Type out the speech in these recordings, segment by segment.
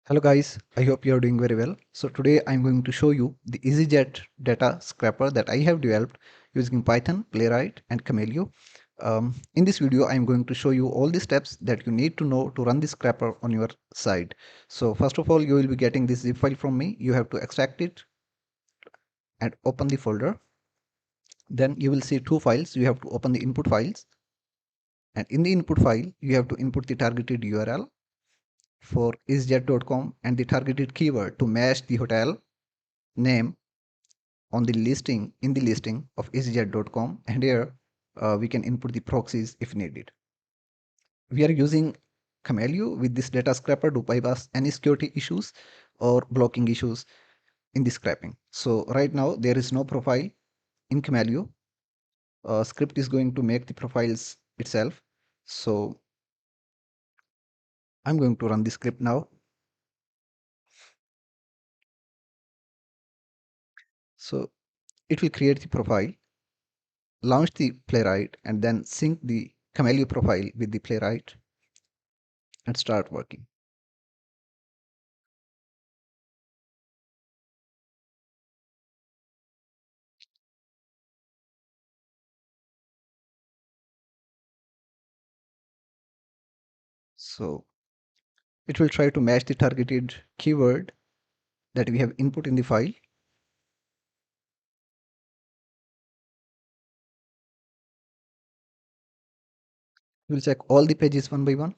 Hello guys, I hope you are doing very well. So today I'm going to show you the EasyJet data scraper that I have developed using Python, Playwright and Kameleo. In this video, I'm going to show you all the steps that you need to know to run the scraper on your side. So first of all, you will be getting this zip file from me. You have to extract it and open the folder. Then you will see two files. You have to open the input files. And in the input file, you have to input the targeted URL for easyjet.com and the targeted keyword to match the hotel name on the listing of easyjet.com, and here we can input the proxies if needed. We are using Kameleo with this data scraper to bypass any security issues or blocking issues in the scraping. So right now there is no profile in Kameleo. Script is going to make the profiles itself. So I'm going to run the script now. So it will create the profile, launch the Playwright, and then sync the Kameleo profile with the Playwright and start working. So it will try to match the targeted keyword that we have input in the file. We'll check all the pages one by one.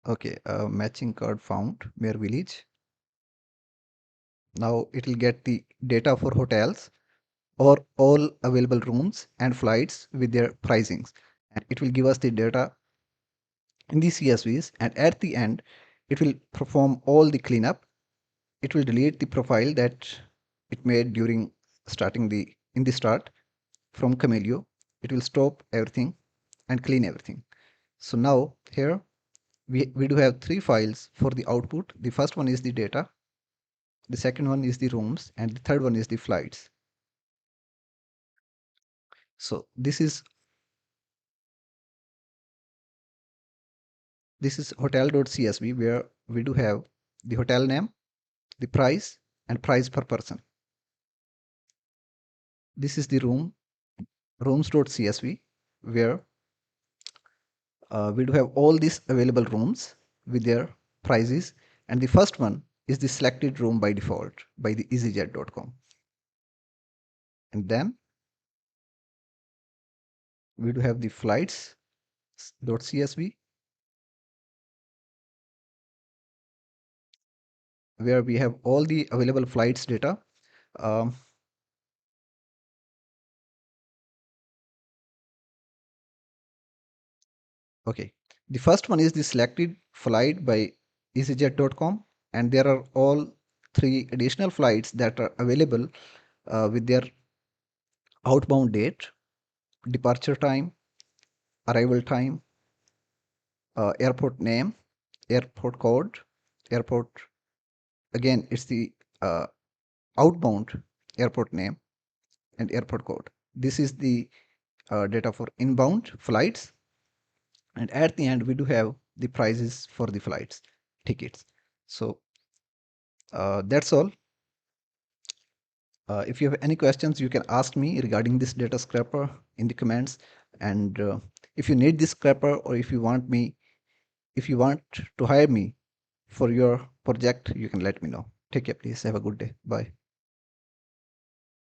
Okay, matching card found, Mere Village. Now it will get the data for hotels or all available rooms and flights with their pricings. And it will give us the data in the CSVs, and at the end, it will perform all the cleanup. It will delete the profile that it made during starting in the start from Kameleo. It will stop everything and clean everything. So now here we do have three files for the output. The first one is the data, the second one is the rooms, and the third one is the flights. So this is hotel.csv, where we do have the hotel name, the price, and price per person. This is the rooms.csv, where we do have all these available rooms with their prices, and the first one is the selected room by default by the easyjet.com. And then we do have the flights.csv, where we have all the available flights data. Um, okay, the first one is the selected flight by easyjet.com, and there are all three additional flights that are available with their outbound date, departure time, arrival time, airport name, airport code, airport, again it's the outbound airport name and airport code. This is the data for inbound flights, and at the end we do have the prices for the flights tickets. So that's all. If you have any questions, you can ask me regarding this data scraper in the comments, and if you need this scraper, or if you want to hire me for your project, you can let me know. Take care, please. Have a good day. Bye.